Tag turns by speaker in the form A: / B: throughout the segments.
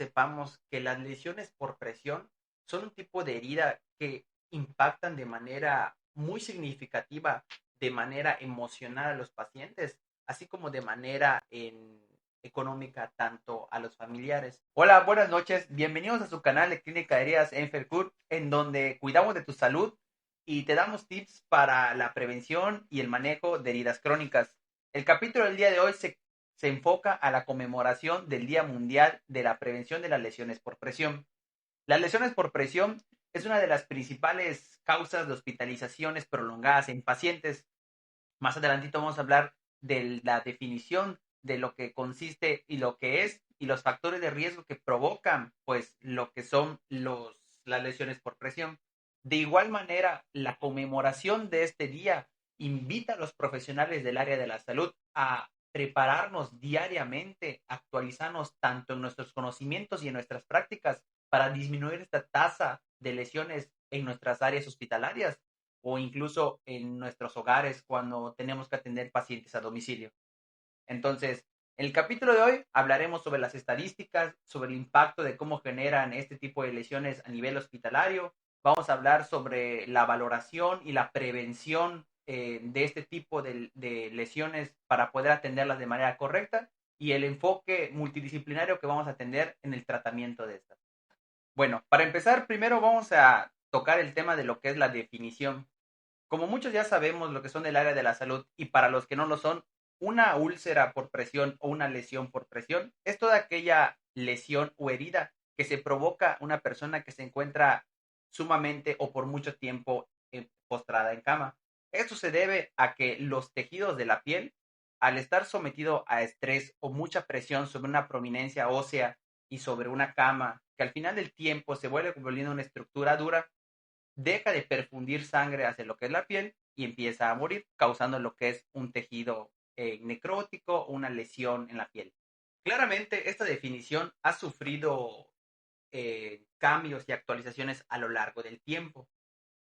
A: sepamos que las lesiones por presión son un tipo de herida que impactan de manera muy significativa, de manera emocional a los pacientes, así como de manera económica tanto a los familiares. Hola, buenas noches. Bienvenidos a su canal de Clínica de Heridas Enfercur, en donde cuidamos de tu salud y te damos tips para la prevención y el manejo de heridas crónicas. El capítulo del día de hoy se enfoca a la conmemoración del Día Mundial de la Prevención de las Lesiones por Presión. Las lesiones por presión es una de las principales causas de hospitalizaciones prolongadas en pacientes. Más adelantito vamos a hablar de la definición de lo que consiste y lo que es y los factores de riesgo que provocan pues lo que son las lesiones por presión. De igual manera, la conmemoración de este día invita a los profesionales del área de la salud a prepararnos diariamente, actualizarnos tanto en nuestros conocimientos y en nuestras prácticas para disminuir esta tasa de lesiones en nuestras áreas hospitalarias o incluso en nuestros hogares cuando tenemos que atender pacientes a domicilio. Entonces, en el capítulo de hoy hablaremos sobre las estadísticas, sobre el impacto de cómo generan este tipo de lesiones a nivel hospitalario. Vamos a hablar sobre la valoración y la prevención de este tipo de lesiones para poder atenderlas de manera correcta y el enfoque multidisciplinario que vamos a atender en el tratamiento de estas. Bueno, para empezar, primero vamos a tocar el tema de lo que es la definición. Como muchos ya sabemos lo que son del área de la salud y para los que no lo son, una úlcera por presión o una lesión por presión es toda aquella lesión o herida que se provoca una persona que se encuentra sumamente o por mucho tiempo postrada en cama. Esto se debe a que los tejidos de la piel, al estar sometido a estrés o mucha presión sobre una prominencia ósea y sobre una cama, que al final del tiempo se vuelve volviendo una estructura dura, deja de perfundir sangre hacia lo que es la piel y empieza a morir, causando lo que es un tejido necrótico o una lesión en la piel. Claramente, esta definición ha sufrido cambios y actualizaciones a lo largo del tiempo.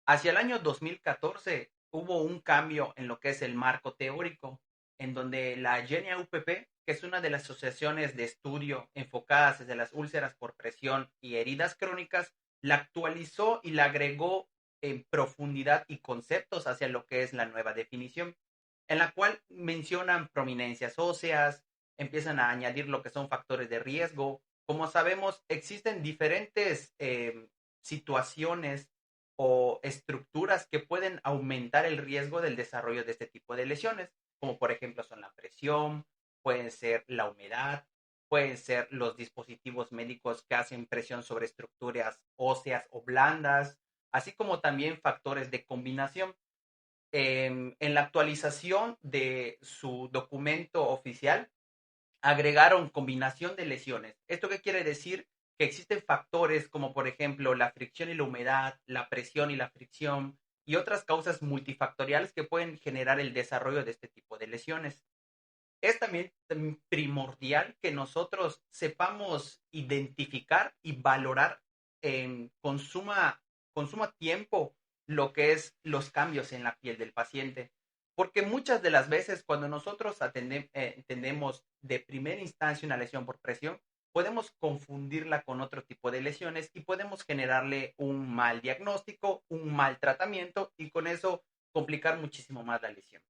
A: Hacia el año 2014 hubo un cambio en lo que es el marco teórico, en donde la GENIA UPP, que es una de las asociaciones de estudio enfocadas desde las úlceras por presión y heridas crónicas, la actualizó y la agregó en profundidad y conceptos hacia lo que es la nueva definición, en la cual mencionan prominencias óseas, empiezan a añadir lo que son factores de riesgo. Como sabemos, existen diferentes situaciones o estructuras que pueden aumentar el riesgo del desarrollo de este tipo de lesiones, como por ejemplo son la presión, pueden ser la humedad, pueden ser los dispositivos médicos que hacen presión sobre estructuras óseas o blandas, así como también factores de combinación. En la actualización de su documento oficial, agregaron combinación de lesiones. ¿Esto qué quiere decir? Que existen factores como por ejemplo la fricción y la humedad, la presión y la fricción y otras causas multifactoriales que pueden generar el desarrollo de este tipo de lesiones. Es también primordial que nosotros sepamos identificar y valorar con suma tiempo lo que es los cambios en la piel del paciente. Porque muchas de las veces cuando nosotros entendemos de primera instancia una lesión por presión, podemos confundirla con otro tipo de lesiones y podemos generarle un mal diagnóstico, un mal tratamiento y con eso complicar muchísimo más la lesión.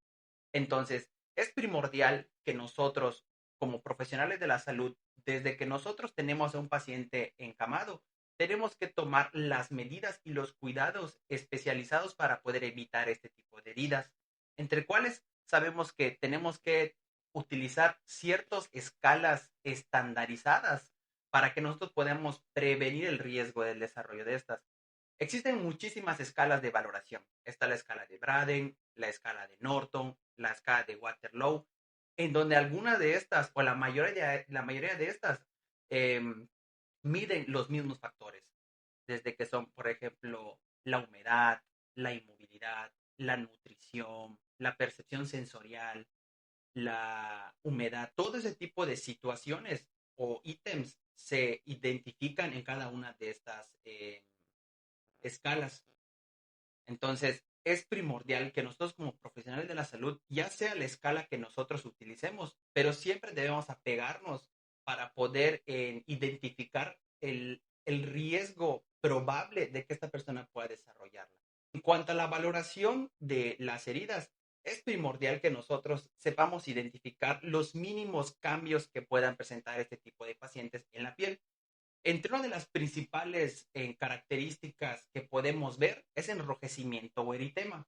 A: Entonces, es primordial que nosotros, como profesionales de la salud, desde que nosotros tenemos a un paciente encamado, tenemos que tomar las medidas y los cuidados especializados para poder evitar este tipo de heridas, entre cuales sabemos que tenemos que utilizar ciertas escalas estandarizadas para que nosotros podamos prevenir el riesgo del desarrollo de estas. Existen muchísimas escalas de valoración. Está la escala de Braden, la escala de Norton, la escala de Waterloo, en donde algunas de estas, o la mayoría de estas, eh, miden los mismos factores, desde que son, por ejemplo, la humedad, la inmovilidad, la nutrición, la percepción sensorial, la humedad, todo ese tipo de situaciones o ítems se identifican en cada una de estas escalas. Entonces, es primordial que nosotros como profesionales de la salud, ya sea la escala que nosotros utilicemos, pero siempre debemos apegarnos para poder identificar de que esta persona pueda desarrollarla. En cuanto a la valoración de las heridas, es primordial que nosotros sepamos identificar los mínimos cambios que puedan presentar este tipo de pacientes en la piel. Entre una de las principales características que podemos ver es enrojecimiento o eritema.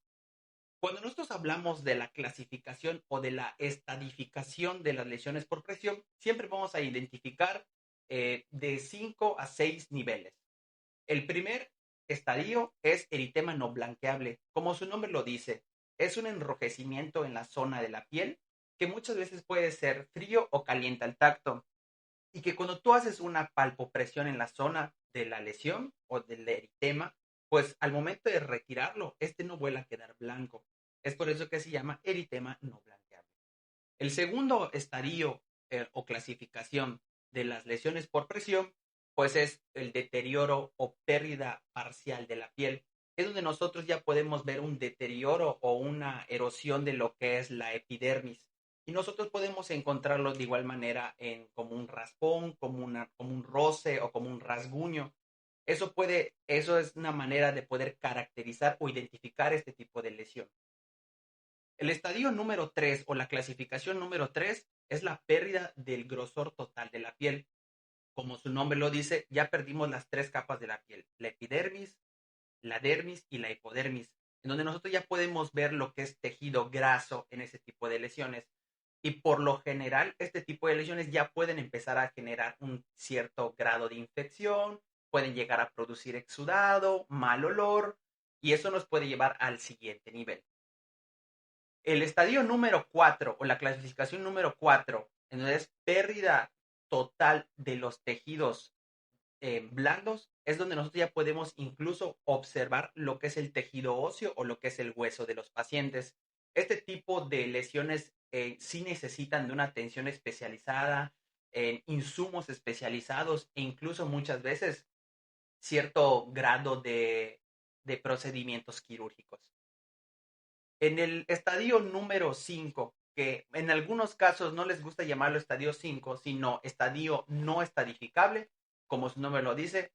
A: Cuando nosotros hablamos de la clasificación o de la estadificación de las lesiones por presión, siempre vamos a identificar de 5 a 6 niveles. El primer estadio es eritema no blanqueable. Como su nombre lo dice, es un enrojecimiento en la zona de la piel que muchas veces puede ser frío o caliente al tacto. Y que cuando tú haces una palpopresión en la zona de la lesión o del eritema, pues al momento de retirarlo, este no vuelve a quedar blanco. Es por eso que se llama eritema no blanqueable. El segundo estadio o clasificación de las lesiones por presión, pues es el deterioro o pérdida parcial de la piel. Es donde nosotros ya podemos ver un deterioro o una erosión de lo que es la epidermis. Y nosotros podemos encontrarlo de igual manera en como un raspón, como un roce o como un rasguño. Eso es una manera de poder caracterizar o identificar este tipo de lesión. El estadio número 3 o la clasificación número 3 es la pérdida del grosor total de la piel. Como su nombre lo dice, ya perdimos las tres capas de la piel, la epidermis, la dermis y la hipodermis, en donde nosotros ya podemos ver lo que es tejido graso en ese tipo de lesiones. Y por lo general, este tipo de lesiones ya pueden empezar a generar un cierto grado de infección, pueden llegar a producir exudado, mal olor, y eso nos puede llevar al siguiente nivel. El estadio número 4 o la clasificación número 4, en donde es pérdida total de los tejidos blandos, es donde nosotros ya podemos incluso observar lo que es el tejido óseo o lo que es el hueso de los pacientes. Este tipo de lesiones sí necesitan de una atención especializada, insumos especializados e incluso muchas veces cierto grado de procedimientos quirúrgicos. En el estadio número 5, que en algunos casos no les gusta llamarlo estadio 5, sino estadio no estadificable, como su nombre lo dice,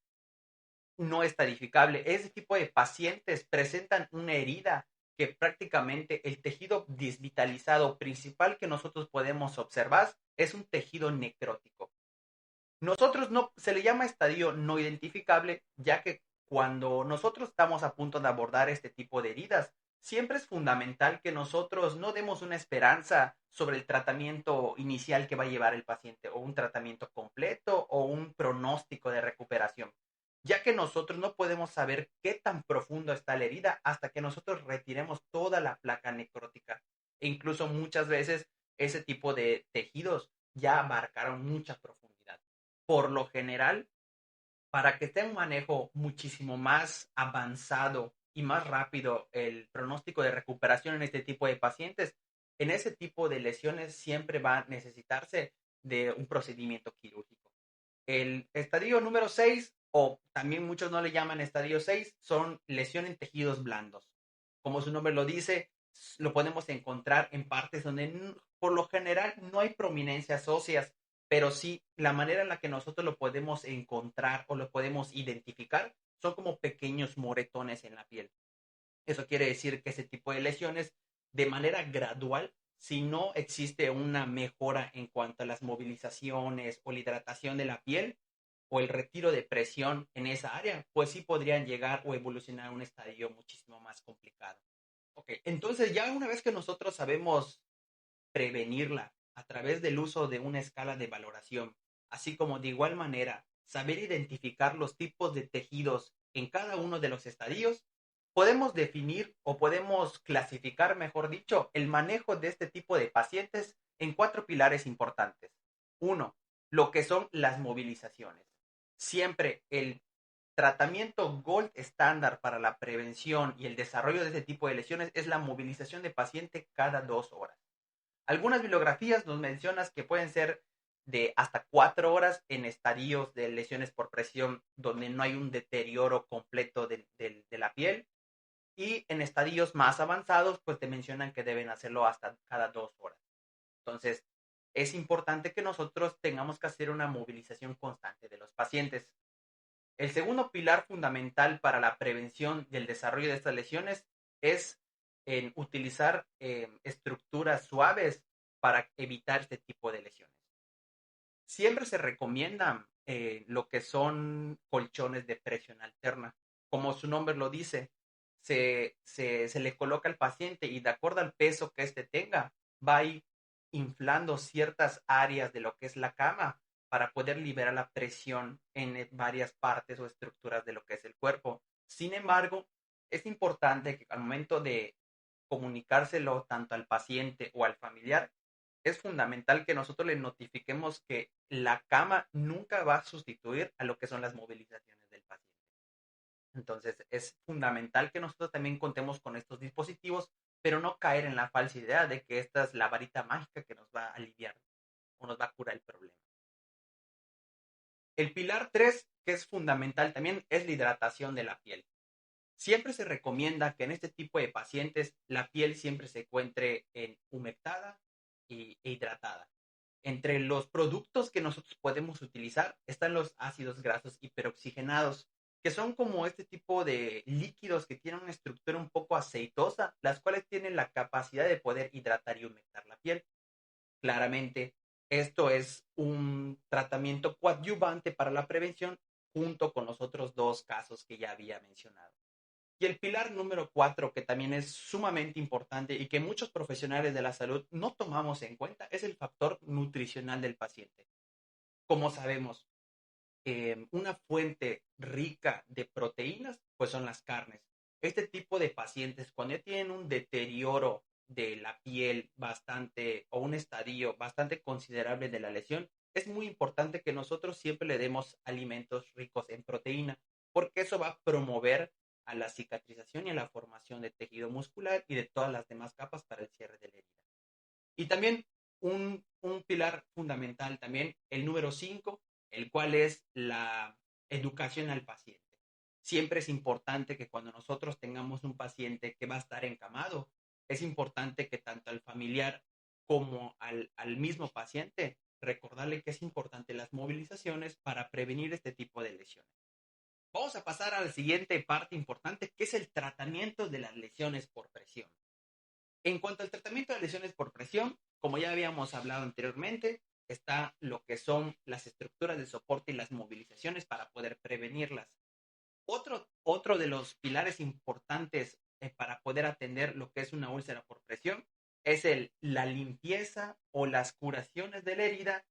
A: no estadificable. Ese tipo de pacientes presentan una herida que prácticamente el tejido desvitalizado principal que nosotros podemos observar es un tejido necrótico. Nosotros no, se le llama estadio no identificable, ya que cuando nosotros estamos a punto de abordar este tipo de heridas, siempre es fundamental que nosotros no demos una esperanza sobre el tratamiento inicial que va a llevar el paciente, o un tratamiento completo, o un pronóstico de recuperación, ya que nosotros no podemos saber qué tan profundo está la herida hasta que nosotros retiremos toda la placa necrótica. E incluso muchas veces ese tipo de tejidos ya abarcaron mucha profundidad. Por lo general, para que esté un manejo muchísimo más avanzado y más rápido el pronóstico de recuperación en este tipo de pacientes, en ese tipo de lesiones siempre va a necesitarse de un procedimiento quirúrgico. El estadio número 6, o también muchos no le llaman estadio 6, son lesiones en tejidos blandos. Como su nombre lo dice, lo podemos encontrar en partes donde por lo general no hay prominencias óseas, pero sí la manera en la que nosotros lo podemos encontrar o lo podemos identificar son como pequeños moretones en la piel. Eso quiere decir que ese tipo de lesiones, de manera gradual, si no existe una mejora en cuanto a las movilizaciones o la hidratación de la piel o el retiro de presión en esa área, pues sí podrían llegar o evolucionar a un estadio muchísimo más complicado. Ok, entonces ya una vez que nosotros sabemos prevenirla a través del uso de una escala de valoración, así como de igual manera saber identificar los tipos de tejidos en cada uno de los estadios, podemos definir o podemos clasificar, mejor dicho, el manejo de este tipo de pacientes en cuatro pilares importantes. Uno, lo que son las movilizaciones. Siempre el tratamiento gold estándar para la prevención y el desarrollo de este tipo de lesiones es la movilización de paciente cada 2 horas. Algunas bibliografías nos mencionas que pueden ser de hasta 4 horas en estadios de lesiones por presión donde no hay un deterioro completo de la piel, y en estadios más avanzados pues te mencionan que deben hacerlo hasta cada 2 horas. Entonces es importante que nosotros tengamos que hacer una movilización constante de los pacientes. El segundo pilar fundamental para la prevención del desarrollo de estas lesiones es en utilizar estructuras suaves para evitar este tipo de lesiones. Siempre se recomienda lo que son colchones de presión alterna. Como su nombre lo dice, se le coloca al paciente y de acuerdo al peso que éste tenga, va a ir inflando ciertas áreas de lo que es la cama para poder liberar la presión en varias partes o estructuras de lo que es el cuerpo. Sin embargo, es importante que al momento de comunicárselo tanto al paciente o al familiar, es fundamental que nosotros le notifiquemos que la cama nunca va a sustituir a lo que son las movilizaciones del paciente. Entonces, es fundamental que nosotros también contemos con estos dispositivos, pero no caer en la falsa idea de que esta es la varita mágica que nos va a aliviar o nos va a curar el problema. El pilar 3, que es fundamental también, es la hidratación de la piel. Siempre se recomienda que en este tipo de pacientes la piel siempre se encuentre humectada e hidratada. Entre los productos que nosotros podemos utilizar están los ácidos grasos hiperoxigenados, que son como este tipo de líquidos que tienen una estructura un poco aceitosa, las cuales tienen la capacidad de poder hidratar y humectar la piel. Claramente, esto es un tratamiento coadyuvante para la prevención junto con los otros dos casos que ya había mencionado. Y el pilar número 4, que también es sumamente importante y que muchos profesionales de la salud no tomamos en cuenta, es el factor nutricional del paciente. Como sabemos, una fuente rica de proteínas, pues son las carnes. Este tipo de pacientes, cuando ya tienen un deterioro de la piel bastante o un estadio bastante considerable de la lesión, es muy importante que nosotros siempre le demos alimentos ricos en proteína, porque eso va a promover a la cicatrización y a la formación de tejido muscular y de todas las demás capas para el cierre de la herida. Y también un pilar fundamental también, el número 5, el cual es la educación al paciente. Siempre es importante que cuando nosotros tengamos un paciente que va a estar encamado, es importante que tanto al familiar como al mismo paciente recordarle que es importante las movilizaciones para prevenir este tipo de lesiones. Vamos a pasar a la siguiente parte importante, que es el tratamiento de las lesiones por presión. En cuanto al tratamiento de lesiones por presión, como ya habíamos hablado anteriormente, está lo que son las estructuras de soporte y las movilizaciones para poder prevenirlas. Otro de los pilares importantes para poder atender lo que es una úlcera por presión es la limpieza o las curaciones de la herida,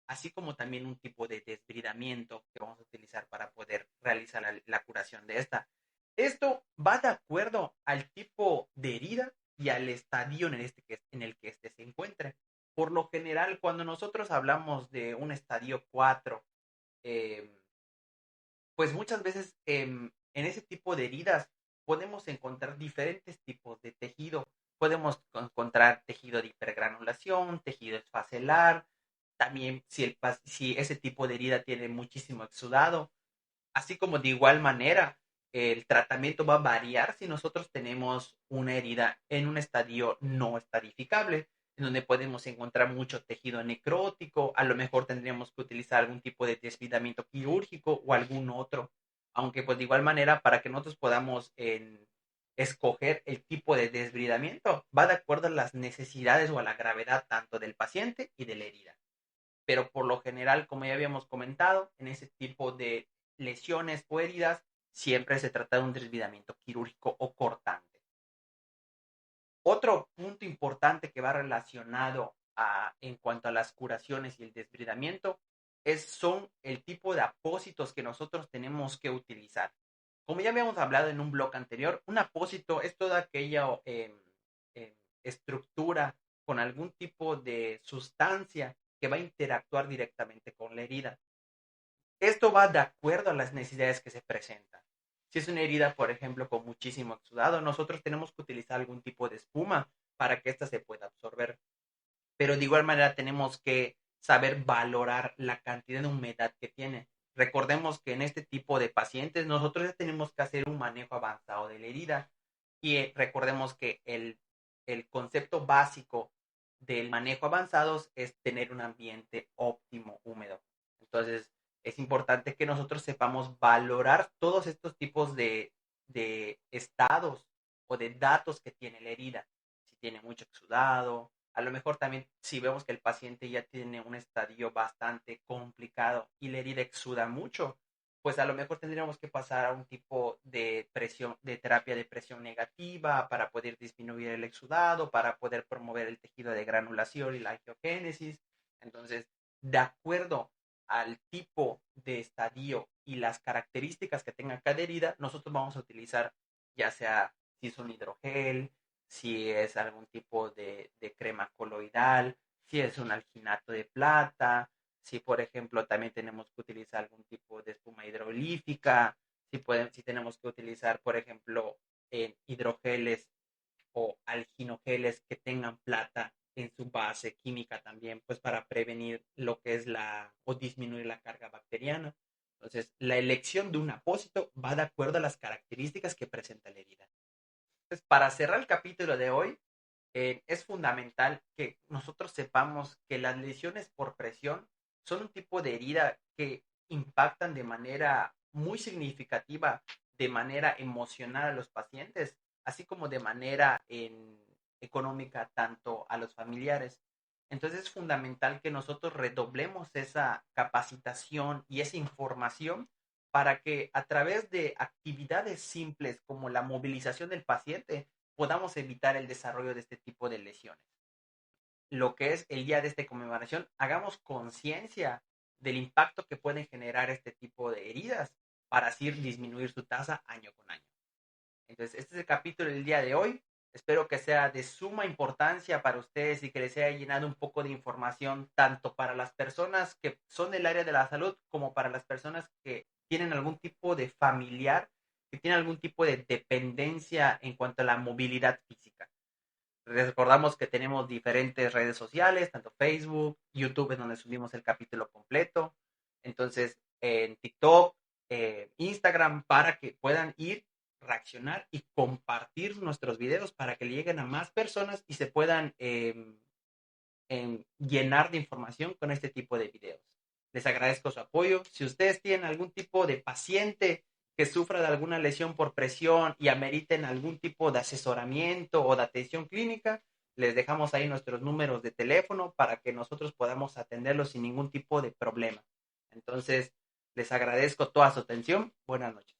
A: así como también un tipo de desbridamiento que vamos a utilizar para poder realizar la curación de esta. Esto va de acuerdo al tipo de herida y al estadio en el que éste se encuentre. Por lo general, cuando nosotros hablamos de un estadio 4, eh, pues muchas veces en ese tipo de heridas podemos encontrar diferentes tipos de tejido. Podemos encontrar tejido de hipergranulación, tejido esfacelar, también si ese tipo de herida tiene muchísimo exudado, así como de igual manera el tratamiento va a variar si nosotros tenemos una herida en un estadio no estadificable, en donde podemos encontrar mucho tejido necrótico, a lo mejor tendríamos que utilizar algún tipo de desvidamiento quirúrgico o algún otro, aunque pues de igual manera para que nosotros podamos escoger el tipo de desbridamiento va de acuerdo a las necesidades o a la gravedad tanto del paciente y de la herida. Pero por lo general, como ya habíamos comentado, en ese tipo de lesiones o heridas, siempre se trata de un desvidamiento quirúrgico o cortante. Otro punto importante que va relacionado en cuanto a las curaciones y el desbridamiento son el tipo de apósitos que nosotros tenemos que utilizar. Como ya habíamos hablado en un blog anterior, un apósito es toda aquella estructura con algún tipo de sustancia que va a interactuar directamente con la herida. Esto va de acuerdo a las necesidades que se presentan. Si es una herida, por ejemplo, con muchísimo exudado, nosotros tenemos que utilizar algún tipo de espuma para que ésta se pueda absorber. Pero de igual manera tenemos que saber valorar la cantidad de humedad que tiene. Recordemos que en este tipo de pacientes nosotros ya tenemos que hacer un manejo avanzado de la herida y recordemos que el concepto básico del manejo avanzado es tener un ambiente óptimo húmedo. Entonces, es importante que nosotros sepamos valorar todos estos tipos de estados o de datos que tiene la herida. Si tiene mucho exudado, a lo mejor también si vemos que el paciente ya tiene un estadio bastante complicado y la herida exuda mucho, pues a lo mejor tendríamos que pasar a un tipo de presión, de terapia de presión negativa para poder disminuir el exudado, para poder promover el tejido de granulación y la angiogénesis. Entonces, de acuerdo al tipo de estadio y las características que tenga cada herida, nosotros vamos a utilizar ya sea si es un hidrogel, si es algún tipo de crema coloidal, si es un alginato de plata, si por ejemplo también tenemos que utilizar algún tipo de espuma hidrolífica, si tenemos que utilizar por ejemplo hidrogeles o alginogeles que tengan plata en su base química también, pues para prevenir lo que es o disminuir la carga bacteriana. Entonces, la elección de un apósito va de acuerdo a las características que presenta la herida. Entonces, para cerrar el capítulo de hoy, es fundamental que nosotros sepamos que las lesiones por presión son un tipo de herida que impactan de manera muy significativa, de manera emocional a los pacientes, así como de manera económica tanto a los familiares. Entonces es fundamental que nosotros redoblemos esa capacitación y esa información para que a través de actividades simples como la movilización del paciente podamos evitar el desarrollo de este tipo de lesiones. Lo que es el día de esta conmemoración, hagamos conciencia del impacto que pueden generar este tipo de heridas para así disminuir su tasa año con año. Entonces, este es el capítulo del día de hoy. Espero que sea de suma importancia para ustedes y que les haya llenado un poco de información tanto para las personas que son del área de la salud como para las personas que tienen algún tipo de familiar, que tienen algún tipo de dependencia en cuanto a la movilidad física. Recordamos que tenemos diferentes redes sociales, tanto Facebook, YouTube, es donde subimos el capítulo completo. Entonces, en TikTok, Instagram, para que puedan ir, reaccionar y compartir nuestros videos para que lleguen a más personas y se puedan llenar de información con este tipo de videos. Les agradezco su apoyo. Si ustedes tienen algún tipo de paciente que sufra de alguna lesión por presión y ameriten algún tipo de asesoramiento o de atención clínica, les dejamos ahí nuestros números de teléfono para que nosotros podamos atenderlos sin ningún tipo de problema. Entonces, les agradezco toda su atención. Buenas noches.